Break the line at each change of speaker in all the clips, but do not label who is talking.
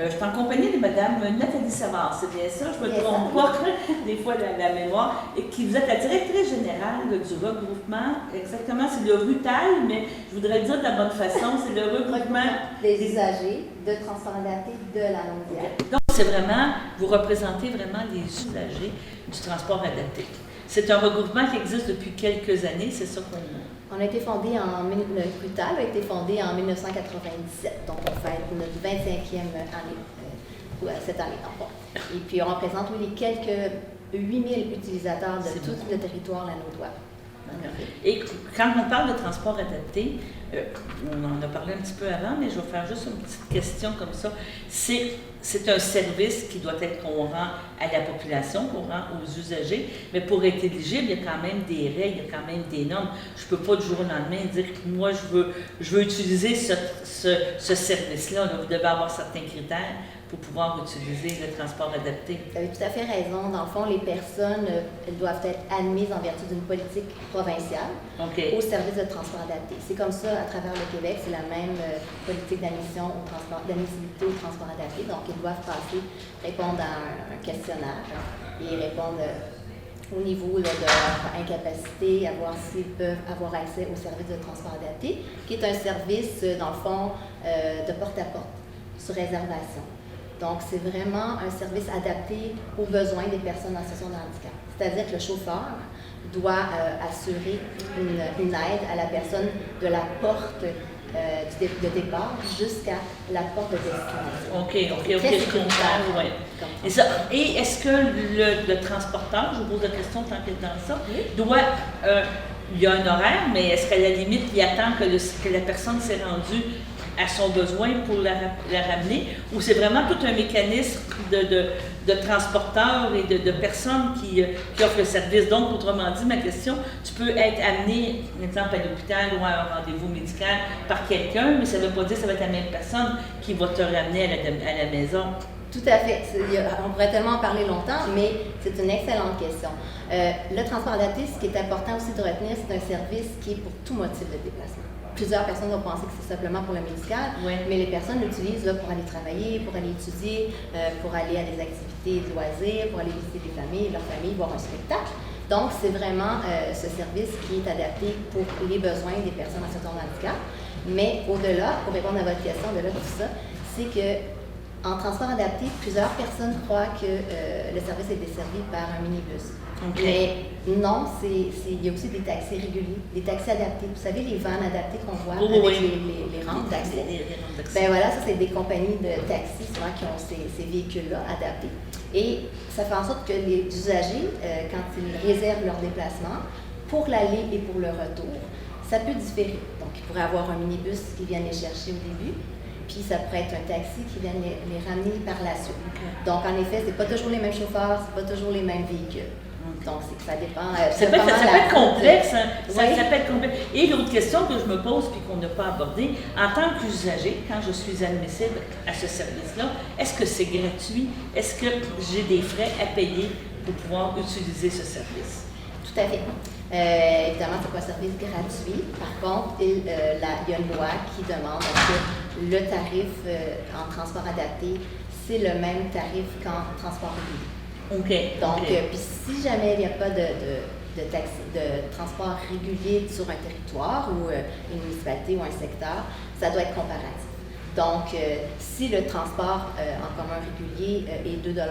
Je suis en compagnie de Mme Nathalie Savard, c'est bien ça, je me trompe pas des fois la mémoire, et qui vous êtes la directrice générale du regroupement, exactement, c'est le RUTAL, mais je voudrais le dire de la bonne façon, c'est le regroupement
des usagers de transport adapté de la Naudière.
Donc, c'est vraiment, vous représentez vraiment les usagers du transport adapté. C'est un regroupement qui existe depuis quelques années, c'est ça qu'on...
On a été fondé le RUTAL a été fondé en 1997, donc on fête notre 25e année cette année. Et puis on représente les quelques 8000 utilisateurs de tout le territoire lanaudois.
Et quand on parle de transport adapté, on en a parlé un petit peu avant, mais je vais faire juste une petite question comme ça. C'est un service qui doit être qu'on rend à la population, qu'on rend aux usagers, mais pour être éligible, il y a quand même des règles, il y a quand même des normes. Je ne peux pas du jour au lendemain dire que moi, je veux utiliser ce service-là. Là. Vous devez avoir certains critères pour pouvoir utiliser le transport adapté.
Vous avez tout à fait raison. Dans le fond, les personnes elles doivent être admises en vertu d'une politique provinciale au service de transport adapté. C'est comme ça à travers le Québec, c'est la même politique d'admission d'admissibilité au transport adapté. Donc, ils doivent répondre à un questionnaire et répondre au niveau de leur incapacité, à voir s'ils peuvent avoir accès au service de transport adapté, qui est un service, dans le fond, de porte-à-porte, sur réservation. Donc, c'est vraiment un service adapté aux besoins des personnes en situation de handicap. C'est-à-dire que le chauffeur doit assurer une aide à la personne de la porte de départ jusqu'à la porte de destination.
OK, je comprends. Ouais. Et est-ce que le transporteur, je vous pose la question tant qu'il est dans ça, doit... il y a un horaire, mais est-ce qu'à la limite, il attend que la personne s'est rendue à son besoin pour la ramener, ou c'est vraiment tout un mécanisme de transporteurs et de personnes qui offrent le service. Donc, autrement dit, ma question, tu peux être amené, par exemple, à l'hôpital ou à un rendez-vous médical par quelqu'un, mais ça ne veut pas dire que ça va être la même personne qui va te ramener à la maison.
Tout à fait. On pourrait tellement en parler longtemps, mais c'est une excellente question. Le transport adapté, ce qui est important aussi de retenir, c'est un service qui est pour tout motif de déplacement. Plusieurs personnes vont penser que c'est simplement pour le médical, mais les personnes l'utilisent pour aller travailler, pour aller étudier, pour aller à des activités de loisirs, pour aller visiter des familles, leur famille, voir un spectacle. Donc, c'est vraiment ce service qui est adapté pour les besoins des personnes en situation de handicap. Mais au-delà, pour répondre à votre question, au-delà de tout ça, c'est que en transport adapté, plusieurs personnes croient que le service est desservi par un minibus. Mais non, il y a aussi des taxis réguliers, des taxis adaptés. Vous savez, les vannes adaptées qu'on voit avec les rampes d'accès. Ben voilà, ça, c'est des compagnies de taxis souvent qui ont ces véhicules-là adaptés. Et ça fait en sorte que les usagers, quand ils réservent leur déplacement, pour l'aller et pour le retour, ça peut différer. Donc, ils pourraient avoir un minibus qui vient les chercher au début, puis ça pourrait être un taxi qui vient les ramener par la suite. Donc, en effet, c'est pas toujours les mêmes chauffeurs, c'est pas toujours les mêmes véhicules. Donc, c'est que ça dépend.
Ça peut être complexe. Ça peut être complexe. Et l'autre question que je me pose puis qu'on n'a pas abordée, en tant qu'usager, quand je suis admissible à ce service-là, est-ce que c'est gratuit? Est-ce que j'ai des frais à payer pour pouvoir utiliser ce service?
Tout à fait. Évidemment, ce n'est pas un service gratuit. Par contre, il y a une loi qui demande que le tarif en transport adapté, c'est le même tarif qu'en transport régulier. Donc, puis si jamais il n'y a pas de transport régulier sur un territoire ou une municipalité ou un secteur, ça doit être comparatif. Donc, si le transport en commun régulier est 2,50 $,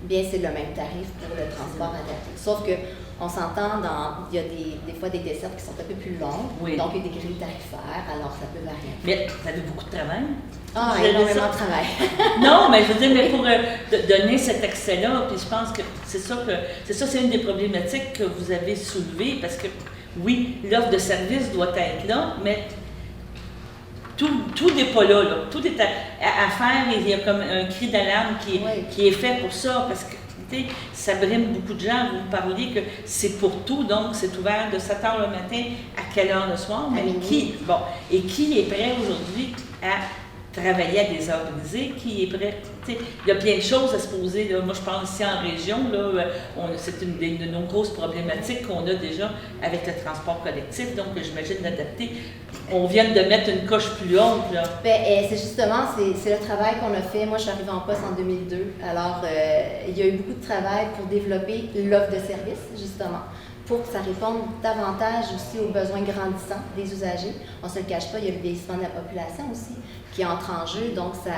bien c'est le même tarif pour le transport adapté. Sauf que on s'entend il y a des fois des dessertes qui sont un peu plus longues, donc il y a des grilles tarifaires, alors ça peut varier.
Mais ça fait beaucoup de travail.
Énormément de travail.
Non, mais je veux dire, mais pour donner cet accès-là, puis je pense que c'est une des problématiques que vous avez soulevées, parce que oui, l'offre de service doit être là, mais tout n'est pas là. Tout est à faire, et il y a comme un cri d'alarme qui est fait pour ça, parce que ça brime beaucoup de gens. Vous me parliez que c'est pour tout, donc c'est ouvert de 7 h le matin à quelle heure le soir, mais qui est prêt aujourd'hui à travailler à des heures brisées, qui est prêt, il y a plein de choses à se poser. Là. Moi, je parle ici en région, c'est une de nos grosses problématiques qu'on a déjà avec le transport collectif, donc j'imagine d'adapter on vient de mettre une coche plus haute, là.
C'est justement, c'est le travail qu'on a fait. Moi, je suis arrivée en poste en 2002. Alors, il y a eu beaucoup de travail pour développer l'offre de services, justement, pour que ça réponde davantage aussi aux besoins grandissants des usagers. On ne se le cache pas, il y a le vieillissement de la population aussi qui entre en jeu. Donc, ça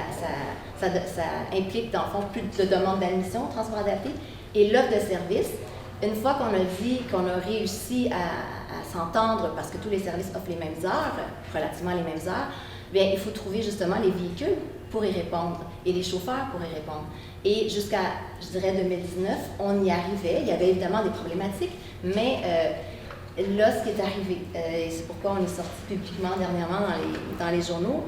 implique, dans le fond, plus de demandes d'admission au transport adapté. Et l'offre de services, une fois qu'on a dit qu'on a réussi à s'entendre, parce que tous les services offrent les mêmes heures, relativement les mêmes heures, bien, il faut trouver justement les véhicules pour y répondre et les chauffeurs pour y répondre. Et jusqu'à, je dirais, 2019, on y arrivait. Il y avait évidemment des problématiques, mais là, ce qui est arrivé, et c'est pourquoi on est sorti publiquement dernièrement dans les journaux,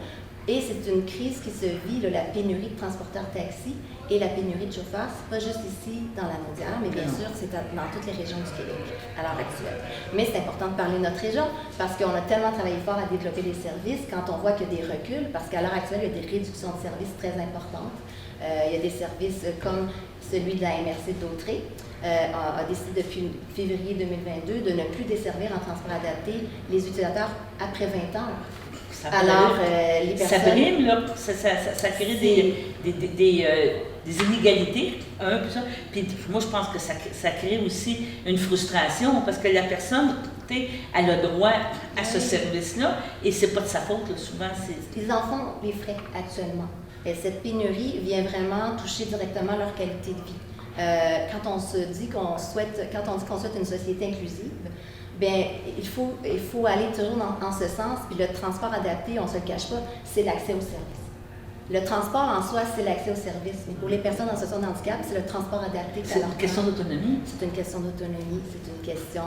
et c'est une crise qui se vit, là, la pénurie de transporteurs taxis et la pénurie de chauffeurs. C'est pas juste ici, dans la Naudière, mais bien sûr, c'est dans toutes les régions du Québec à l'heure actuelle. Mais c'est important de parler de notre région parce qu'on a tellement travaillé fort à développer des services quand on voit qu'il y a des reculs, parce qu'à l'heure actuelle, il y a des réductions de services très importantes. Il y a des services comme celui de la MRC d'Autrey, a décidé depuis février 2022 de ne plus desservir en transport adapté les utilisateurs après 20 ans. Alors, les personnes...
Ça brime, là, ça crée des inégalités, puis ça. Puis moi, je pense que ça crée aussi une frustration, parce que la personne, elle a droit à ce service-là, et c'est pas de sa faute, là, souvent.
Ils en font les frais actuellement. Et cette pénurie vient vraiment toucher directement leur qualité de vie. Quand on dit qu'on souhaite une société inclusive, bien, il faut aller toujours en ce sens. Puis le transport adapté, on ne se le cache pas, c'est l'accès au service. Le transport en soi, c'est l'accès au service. Mais pour les personnes en situation de handicap, c'est le transport adapté.
C'est une question d'autonomie.
C'est une question d'autonomie, c'est une question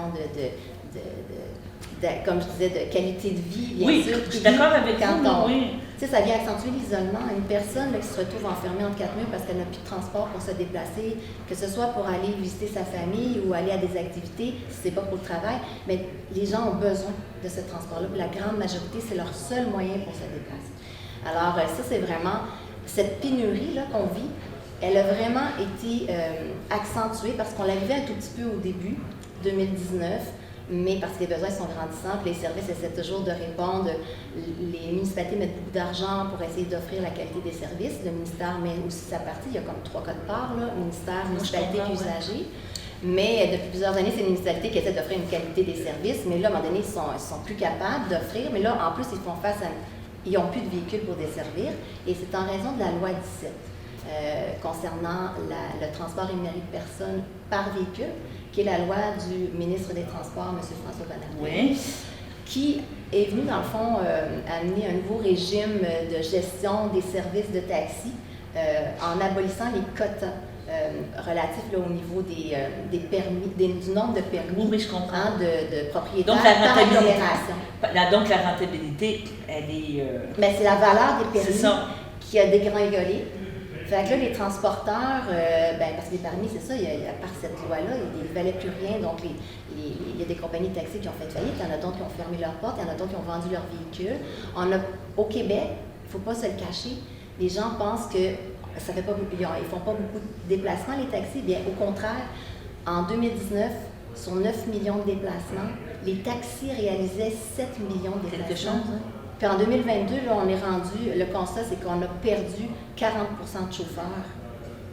comme je disais, de qualité de vie, bien sûr.
Oui, je suis d'accord avec vous, oui.
Tu sais, ça vient accentuer l'isolement. Une personne là, qui se retrouve enfermée entre quatre murs parce qu'elle n'a plus de transport pour se déplacer, que ce soit pour aller visiter sa famille ou aller à des activités, si ce n'est pas pour le travail, mais les gens ont besoin de ce transport-là. La grande majorité, c'est leur seul moyen pour se déplacer. Alors, ça, c'est vraiment cette pénurie-là qu'on vit. Elle a vraiment été accentuée parce qu'on la vivait un tout petit peu au début, 2019, mais parce que les besoins sont grandissants, puis les services essaient toujours de répondre. Les municipalités mettent beaucoup d'argent pour essayer d'offrir la qualité des services. Le ministère met aussi sa partie, il y a comme 3 codes parts, là, ministère, municipalité et usagers. Mais depuis plusieurs années, c'est les municipalités qui essaient d'offrir une qualité des services, mais là, à un moment donné, ils sont plus capables d'offrir, mais là, en plus, ils font face à... Ils n'ont plus de véhicules pour desservir, et c'est en raison de la loi 17 concernant le transport émérite de personnes par véhicule, qui est la loi du ministre des Transports, M. François Bonnardel,
oui,
qui est venu, dans le fond, amener un nouveau régime de gestion des services de taxi en abolissant les quotas relatifs là, au niveau des permis, du nombre de permis
oui, je comprends.
De propriétaires
donc, la
par agglomération.
Donc, la rentabilité, elle est...
Ben, c'est la valeur des permis qui a dégringolé. Fait que là, les transporteurs, parce que les permis, c'est ça, à part cette loi-là, ils ne valaient plus rien. Donc, il y a des compagnies de taxis qui ont fait faillite, il y en a d'autres qui ont fermé leurs portes, il y en a d'autres qui ont vendu leurs véhicules. Au Québec, il ne faut pas se le cacher, les gens pensent que ça fait pas, ils ne font pas beaucoup de déplacements, les taxis. Bien, au contraire, en 2019, sur 9 millions de déplacements, les taxis réalisaient 7 millions de déplacements.
Quelque chose, hein?
Puis en 2022, là, on est rendu, le constat, c'est qu'on a perdu 40% de chauffeurs.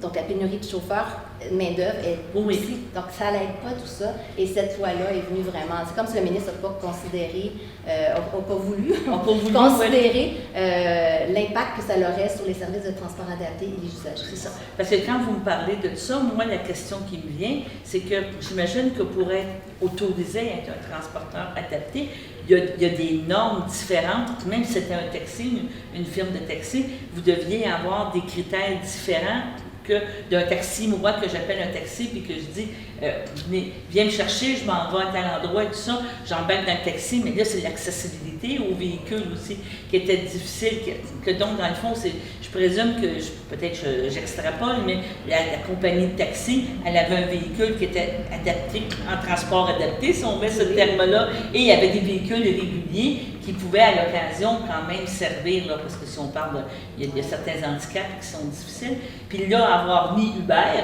Donc, la pénurie de chauffeurs, main-d'œuvre est aussi. Donc, ça n'aide pas tout ça. Et cette loi-là est venue vraiment. C'est comme si le ministre n'a pas considéré, n'a pas voulu considérer l'impact que ça aurait sur les services de transport adaptés et les usagers.
C'est ça. Parce que quand vous me parlez de ça, moi, la question qui me vient, c'est que j'imagine que pour être autorisé à être un transporteur adapté, il y a des normes différentes. Même si c'était un taxi, une firme de taxi, vous deviez avoir des critères différents que d'un taxi, moi, que j'appelle un taxi, puis que je dis, viens me chercher, je m'en vais à tel endroit et tout ça, j'embarque dans le taxi, mais là, c'est l'accessibilité aux véhicules aussi qui était difficile, que donc, dans le fond, je présume que, peut-être j'extrapole, mais la compagnie de taxi, elle avait un véhicule qui était adapté, en transport adapté, si on met ce terme-là, et il y avait des véhicules réguliers qui pouvaient à l'occasion quand même servir, là, parce que si on parle, il y a certains handicaps qui sont difficiles. Puis là, avoir mis Uber,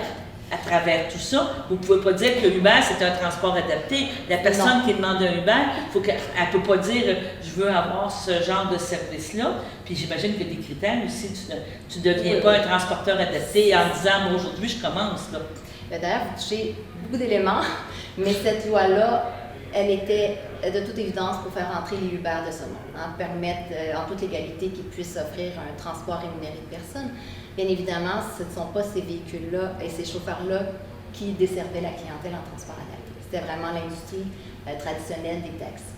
à travers tout ça. Vous ne pouvez pas dire que Uber, c'est un transport adapté. La personne qui demande un Uber, elle ne peut pas dire « je veux avoir ce genre de service-là ». Puis j'imagine que des critères aussi, tu ne deviens pas un transporteur adapté en disant « moi, aujourd'hui, je commence ».
D'ailleurs, vous touchez beaucoup d'éléments, mais cette loi-là, elle était de toute évidence pour faire entrer les Uber de ce monde, permettre en toute légalité qu'ils puissent offrir un transport rémunéré de personnes. Bien évidemment, ce ne sont pas ces véhicules-là et ces chauffeurs-là qui desservaient la clientèle en transport adapté. C'était vraiment l'industrie traditionnelle des taxis.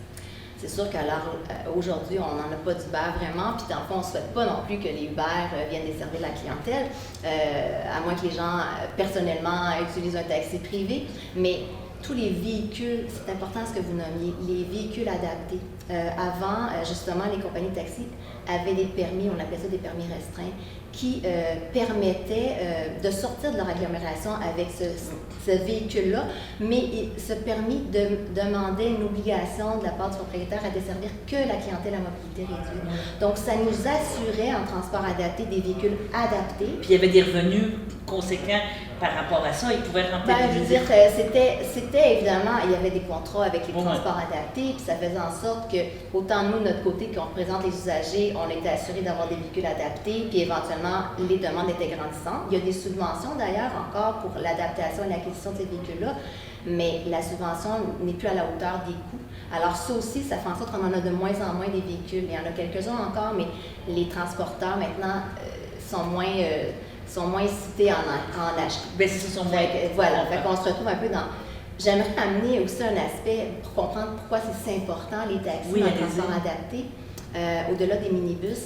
C'est sûr qu'aujourd'hui, on n'en a pas d'Uber vraiment, puis dans le fond, on ne souhaite pas non plus que les Uber viennent desservir la clientèle, à moins que les gens, personnellement, utilisent un taxi privé, mais tous les véhicules, c'est important ce que vous nommiez, les véhicules adaptés. Avant, justement, les compagnies de taxi avaient des permis, on appelait ça des permis restreints, qui permettaient de sortir de leur agglomération avec ce véhicule-là, mais ce permis demandait une obligation de la part du propriétaire à desservir que la clientèle à mobilité réduite. Donc, ça nous assurait en transport adapté des véhicules adaptés.
Puis il y avait des revenus conséquents par rapport à ça, ils pouvaient rentabiliser.
Je veux dire, c'était évidemment, il y avait des contrats avec les transports adaptés, puis ça faisait en sorte que, autant nous, de notre côté, qu'on représente les usagers, on était assurés d'avoir des véhicules adaptés, puis éventuellement, les demandes étaient grandissantes. Il y a des subventions d'ailleurs encore pour l'adaptation et l'acquisition de ces véhicules-là, mais la subvention n'est plus à la hauteur des coûts. Alors ça aussi, ça fait en sorte qu'on en a de moins en moins des véhicules. Il y en a quelques-uns encore, mais les transporteurs maintenant sont moins cités en achat.
Bien, ce sont moins.
Voilà, fait qu'on se retrouve un peu dans... J'aimerais amener aussi un aspect pour comprendre pourquoi c'est si important, les taxis dans le transport adapté, au-delà des minibus.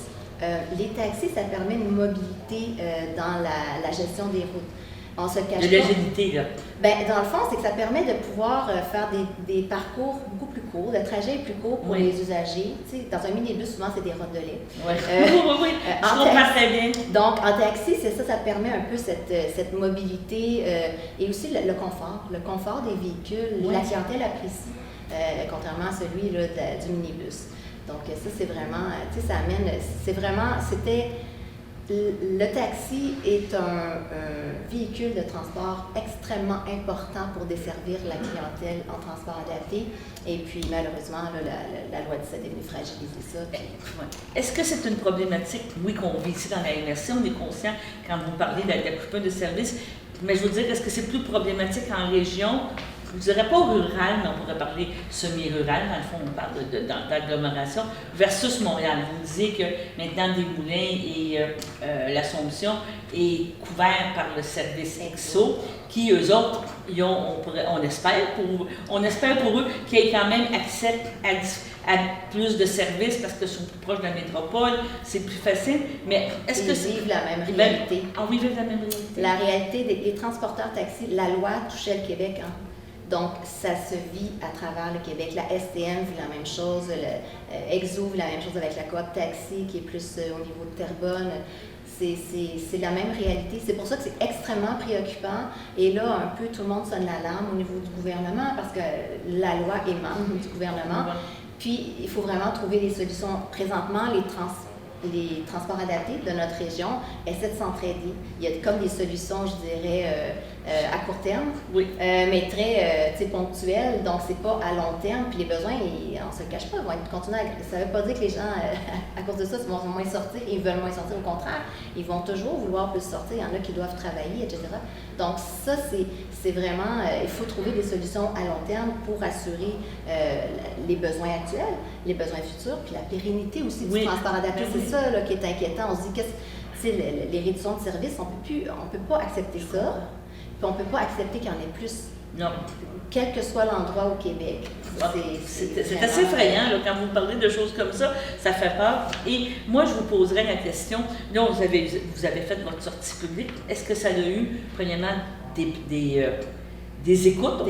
Les taxis, ça permet une mobilité dans la gestion des routes. On se cache
de l'agilité, là.
Bien, dans le fond, c'est que ça permet de pouvoir faire des parcours beaucoup plus courts, de trajets plus courts pour les usagers. Tu sais, dans un minibus, souvent, c'est des rondelles.
Oui, je comprends très bien.
Donc, en taxi, c'est ça, ça permet un peu cette mobilité et aussi le confort des véhicules. La clientèle apprécie, contrairement à celui là, du minibus. Donc, ça, c'est vraiment, tu sais, ça amène, le taxi est un véhicule de transport extrêmement important pour desservir la clientèle en transport adapté. Et puis, malheureusement, là, la loi 17 est venue fragiliser ça.
Est-ce que c'est une problématique, oui, qu'on vit ici dans la MRC, on est conscient quand vous parlez d'accoupage de services, mais je veux dire, est-ce que c'est plus problématique en région? Je ne dirais pas rural, mais on pourrait parler semi-rural, dans le fond, on parle d'agglomération, versus Montréal. Vous disiez que maintenant, Desmoulins et l'Assomption est couvert par le service EXO, qui, eux autres, on espère pour eux qu'ils aient quand même accès à plus de services parce qu'ils sont plus proches de la métropole, c'est plus facile. Mais est-ce que
vivent la même réalité?
On vit la même réalité.
La réalité des transporteurs taxis, la loi touchait le Québec, hein? Donc, ça se vit à travers le Québec. La STM vit la même chose, le EXO vit la même chose avec la coop taxi qui est plus au niveau de Terrebonne. C'est la même réalité. C'est pour ça que c'est extrêmement préoccupant. Et là, un peu, tout le monde sonne l'alarme au niveau du gouvernement parce que la loi émane du gouvernement. Puis, il faut vraiment trouver des solutions. Présentement, les transports adaptés de notre région essaient de s'entraider. Il y a comme des solutions, je dirais, à court terme, mais très ponctuelles, donc c'est pas à long terme. Puis les besoins, on se le cache pas, vont continuer ça ne veut pas dire que les gens, à cause de ça, vont moins sortir, ils veulent moins sortir, au contraire, ils vont toujours vouloir plus sortir, il y en a qui doivent travailler, etc. Donc ça, c'est vraiment, il faut trouver des solutions à long terme pour assurer les besoins actuels, les besoins futurs, puis la pérennité aussi du transport adapté. C'est ça là, qui est inquiétant. On se dit que les réductions de services, on peut pas accepter ça, puis on ne peut pas accepter qu'il y en ait plus.
Non.
Quel que soit l'endroit au Québec.
C'est assez effrayant, là, quand vous parlez de choses comme ça, ça fait peur. Et moi, je vous poserais la question, là, vous avez fait votre sortie publique, est-ce que ça a eu, premièrement, des écoutes,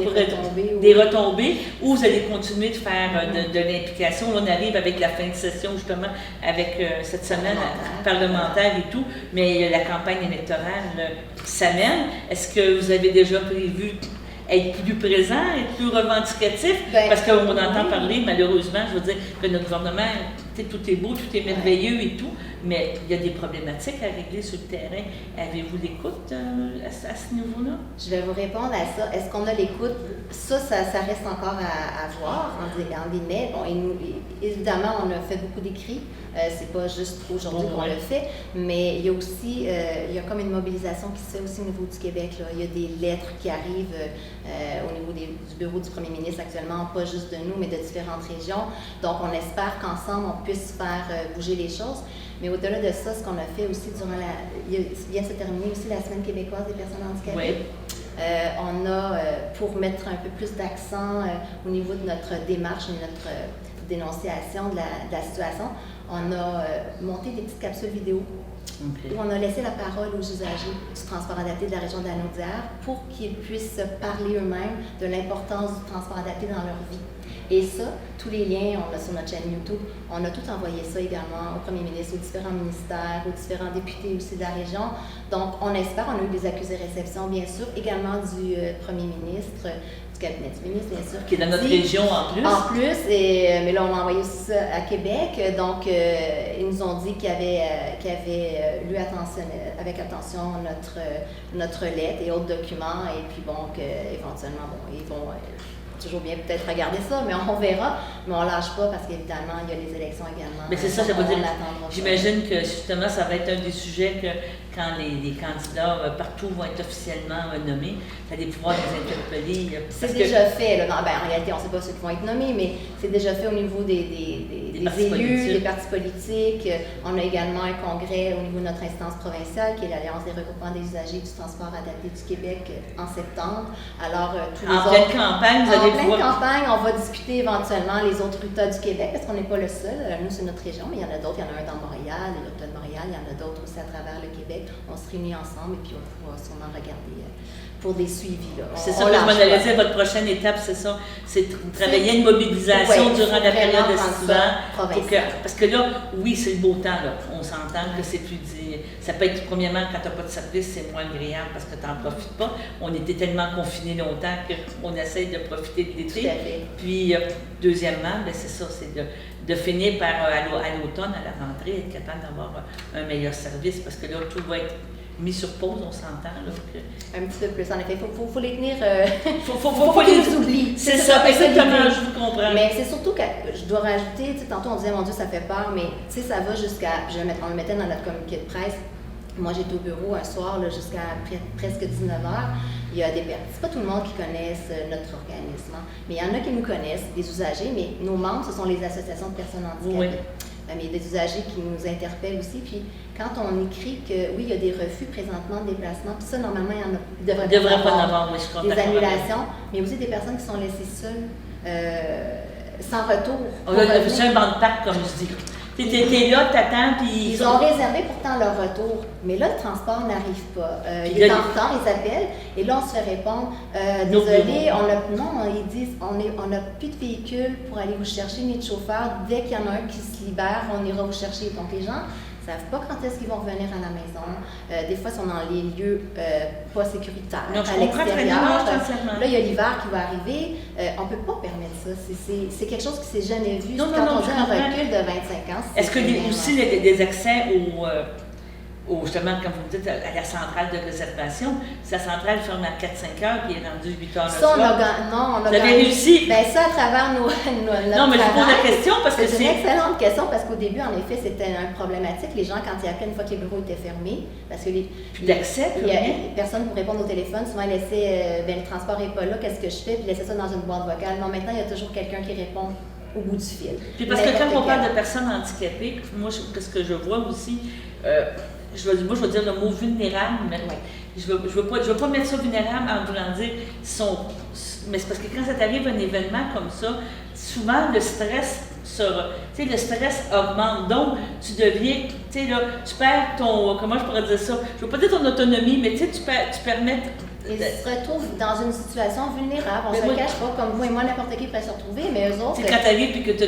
des retombées, ou vous allez continuer de faire de l'implication? On arrive avec la fin de session, justement, avec cette semaine parlementaire et tout, mais la campagne électorale s'amène. Est-ce que vous avez déjà prévu être plus présent, être plus revendicatif? Parce qu'on entend parler, malheureusement, je veux dire, que notre gouvernement, tout est beau, tout est merveilleux et tout, mais il y a des problématiques à régler sur le terrain. Avez-vous l'écoute à ce niveau-là?
Je vais vous répondre à ça. Est-ce qu'on a l'écoute? Ça reste encore à voir, en guillemets. Bon, évidemment, on a fait beaucoup d'écrits. C'est pas juste aujourd'hui qu'on le fait, mais il y a aussi, il y a comme une mobilisation qui se fait aussi au niveau du Québec, là. Il y a des lettres qui arrivent au niveau du bureau du premier ministre actuellement, pas juste de nous, mais de différentes régions. Donc, on espère qu'ensemble, on puisse faire bouger les choses. Mais au-delà de ça, ce qu'on a fait aussi il vient de se terminer aussi la Semaine québécoise des personnes handicapées.
Oui.
On a, pour mettre un peu plus d'accent au niveau de notre démarche et notre dénonciation de la situation, on a monté des petites capsules vidéo où on a laissé la parole aux usagers du transport adapté de la région de la Naudière pour qu'ils puissent parler eux-mêmes de l'importance du transport adapté dans leur vie. Et ça, tous les liens, on a sur notre chaîne YouTube, on a tout envoyé ça également au premier ministre, aux différents ministères, aux différents députés aussi de la région. Donc, on espère, on a eu des accusés-réceptions, bien sûr, également du premier ministre, du cabinet du ministre, bien sûr.
Qui est dans notre région en plus.
En plus, mais là, on a envoyé aussi ça à Québec. Donc, ils nous ont dit qu'ils avaient lu avec attention notre lettre et autres documents, et puis bon, qu'éventuellement, bon, ils vont toujours bien peut-être regarder ça, mais on verra. Mais on ne lâche pas parce qu'évidemment, il y a les élections également.
Mais c'est ça veut dire. J'imagine que justement, ça va être un des sujets que quand les candidats partout vont être officiellement nommés, vous allez pouvoir les interpeller.
C'est déjà fait. Là. En réalité, on ne sait pas ceux qui vont être nommés, mais c'est déjà fait au niveau des élus, des partis politiques. On a également un congrès au niveau de notre instance provinciale, qui est l'Alliance des regroupements des usagers du transport adapté du Québec en septembre. Alors, tous les
en pleine campagne, vous allez
En pleine campagne, on va discuter éventuellement les autres RUTA du Québec, parce qu'on n'est pas le seul. Nous, c'est notre région, mais il y en a d'autres. Il y en a un dans Montréal, le RUTA de Montréal, il y en a d'autres aussi à travers le Québec. On se réunit ensemble et puis on pourra sûrement regarder pour des suivis.
C'est ça que je m'en allais dire, votre prochaine étape, c'est ça, c'est de travailler une mobilisation durant la période estivale. Parce que là, oui, c'est le beau temps, là. On s'entend que c'est plus ça peut être, premièrement, quand tu n'as pas de service, c'est moins agréable parce que tu n'en profites pas. On était tellement confinés longtemps qu'on essaye de profiter de l'été. Puis, deuxièmement, c'est ça, c'est de finir par, à l'automne, à la rentrée, être capable d'avoir un meilleur service parce que là, tout va être mis sur pause, on s'entend.
Un petit peu plus, en effet. Il faut les tenir.
Faut
qu'ils nous oublient.
C'est ça, exactement, je vous comprends.
Mais c'est surtout que je dois rajouter, tantôt on disait, mon Dieu, ça fait peur, mais ça va jusqu'à. On le mettait dans notre communiqué de presse. Moi, j'étais au bureau un soir jusqu'à presque 19h. Il y a c'est pas tout le monde qui connaisse notre organisme, mais il y en a qui nous connaissent, des usagers, mais nos membres, ce sont les associations de personnes handicapées. Mais il y a des usagers qui nous interpellent aussi. Puis quand on écrit que oui, il y a des refus présentement de déplacement, puis ça, normalement, il devrait pas en avoir, oui, je comprends. Des annulations, mais aussi des personnes qui sont laissées seules, sans retour.
C'est un banc de pack, comme je dis. T'es là, t'attends, puis...
Ils ont réservé pourtant leur retour, mais là, le transport n'arrive pas. Il est en retard, ils appellent, et là, on se fait répondre, désolé, ils disent, on n'a plus de véhicule pour aller vous chercher, ni de chauffeur. Dès qu'il y en a un qui se libère, on ira vous chercher. Donc, les gens ne savent pas quand est-ce qu'ils vont revenir à la maison. Des fois, ils sont dans les lieux pas sécuritaires, à l'extérieur. Là, il y a l'hiver qui va arriver. On ne peut pas permettre ça. C'est quelque chose qui ne s'est jamais vu. Quand on dit un recul de 25 ans,
est-ce que aussi des accès justement, comme vous dites, à la centrale de réservation, la centrale ferme à 4-5 heures et est rendue 8 heures le soir.
On a
réussi.
Bien, ça, à travers notre
non, mais je pose la question parce que
c'est une excellente question parce qu'au début, en effet, c'était une problématique. Les gens, quand ils appelaient une fois que les bureaux étaient fermés, parce que
plus d'accès,
personne pour répondre au téléphone. Souvent, ils laissaient, le transport n'est pas là, qu'est-ce que je fais? Puis ils laissaient ça dans une boîte vocale. Non, maintenant, il y a toujours quelqu'un qui répond au bout du fil.
Puis parce que quand on parle de personnes handicapées, moi, ce que je vois aussi, je veux dire le mot vulnérable, mais je veux pas mettre ça vulnérable en voulant dire mais c'est parce que quand ça t'arrive un événement comme ça, souvent le stress augmente. Donc, tu deviens, tu perds ton, comment je pourrais dire ça, je veux pas dire ton autonomie, mais tu permets...
Ils se retrouvent dans une situation vulnérable. On ne se cache pas, comme vous et moi, n'importe qui pourrait se retrouver, mais eux autres...
C'est quand tu arrives et que tu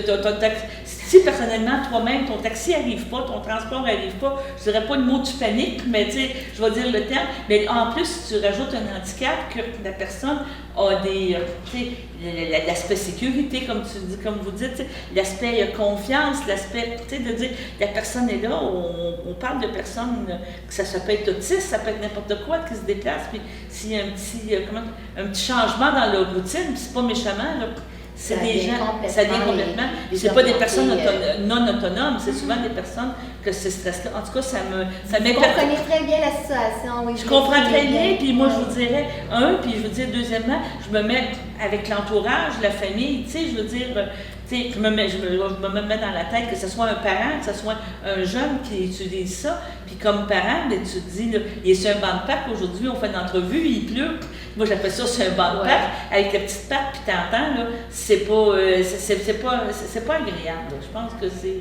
si personnellement, toi-même, ton taxi n'arrive pas, ton transport n'arrive pas, je dirais pas le mot tu paniques, mais tu sais, je vais dire le terme, mais en plus, tu rajoutes un handicap que la personne a des, tu sais, l'aspect sécurité, comme vous dites, l'aspect confiance, l'aspect, tu sais, de dire, la personne est là, on parle de personnes, que ça peut être autiste, ça peut être n'importe quoi qui se déplace, puis s'il y a un petit changement dans leur routine, puis c'est pas méchamment, là, c'est des gens, ça vient complètement. C'est pas des personnes non autonomes, c'est souvent des personnes que ce stress-là. En tout cas, ça
vous comprenez très bien la situation, oui.
Je comprends très bien, puis moi, je vous dirais, puis je veux dire, deuxièmement, je me mets avec l'entourage, la famille, tu sais, je veux dire, tu sais, je me mets dans la tête que ce soit un parent, que ce soit un jeune qui utilise ça, puis comme parent, ben, tu te dis, là, il est sur un banc de parc, aujourd'hui, on fait une entrevue, il pleut. Moi, j'appelle ça sur un banc de parc, avec la petite patte, puis t'entends, là, c'est pas agréable, là. Je pense que c'est...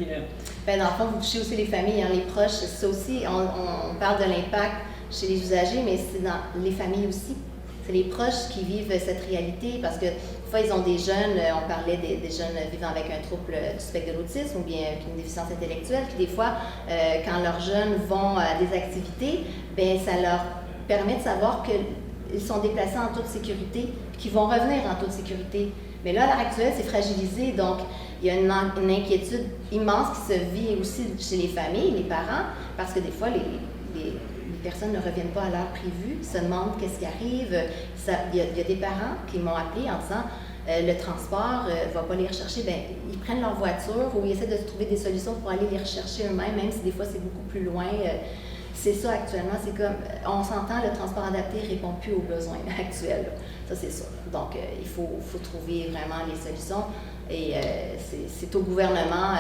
Ben, dans le fond, vous touchez aussi les familles, hein, les proches, ça aussi, on parle de l'impact chez les usagers, mais c'est dans les familles aussi. C'est les proches qui vivent cette réalité parce que, des fois, ils ont des jeunes, on parlait des jeunes vivant avec un trouble du spectre de l'autisme ou bien une déficience intellectuelle, qui des fois, quand leurs jeunes vont à des activités, ben ça leur permet de savoir qu'ils sont déplacés en toute sécurité, qu'ils vont revenir en toute sécurité. Mais là, à l'heure actuelle, c'est fragilisé, donc il y a une inquiétude immense qui se vit aussi chez les familles, les parents, parce que des fois, les personnes ne reviennent pas à l'heure prévue, se demandent qu'est-ce qui arrive. Il y a des parents qui m'ont appelé en disant le transport ne va pas les rechercher. Bien, ils prennent leur voiture ou ils essaient de trouver des solutions pour aller les rechercher eux-mêmes, même si des fois c'est beaucoup plus loin. C'est ça actuellement, c'est comme, on s'entend, le transport adapté ne répond plus aux besoins actuels. Là. Ça, c'est ça. Donc, il faut trouver vraiment les solutions. Et c'est au gouvernement,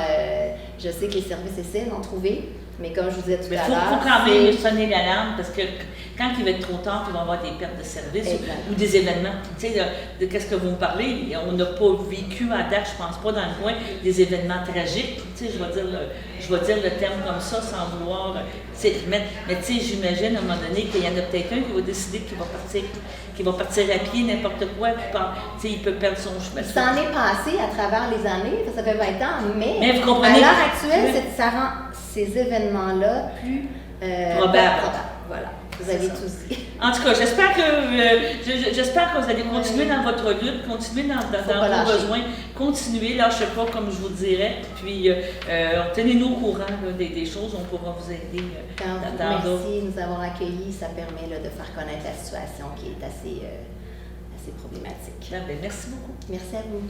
je sais que les services essaient d'en trouver, mais comme je vous disais tout à l'heure...
Mais il faut quand même sonner l'alarme, parce que quand il va être trop tard, il va y avoir des pertes de services ou des événements. Tu sais, de qu'est-ce que vous me parlez, on n'a pas vécu à date, je pense pas, dans le coin, des événements tragiques. Tu sais, je vais dire le terme comme ça, sans vouloir... Mais tu sais, j'imagine à un moment donné qu'il y en a peut-être un qui va décider qu'il va partir à pied, n'importe quoi, puis tu sais, il peut perdre son chemin.
Ça en est passé à travers les années, ça fait 20 ans, mais
vous comprenez,
à l'heure actuelle, ça rend ces événements-là plus
probables.
Voilà, vous avez tout dit.
En tout cas, j'espère que vous allez continuer dans votre lutte, continuer dans vos besoins, continuer, lâchez pas, comme je vous dirais, puis tenez-nous au courant là, des choses, on pourra vous aider.
Merci de nous avoir accueillis, ça permet là, de faire connaître la situation qui est assez problématique.
Bien, merci beaucoup.
Merci à vous.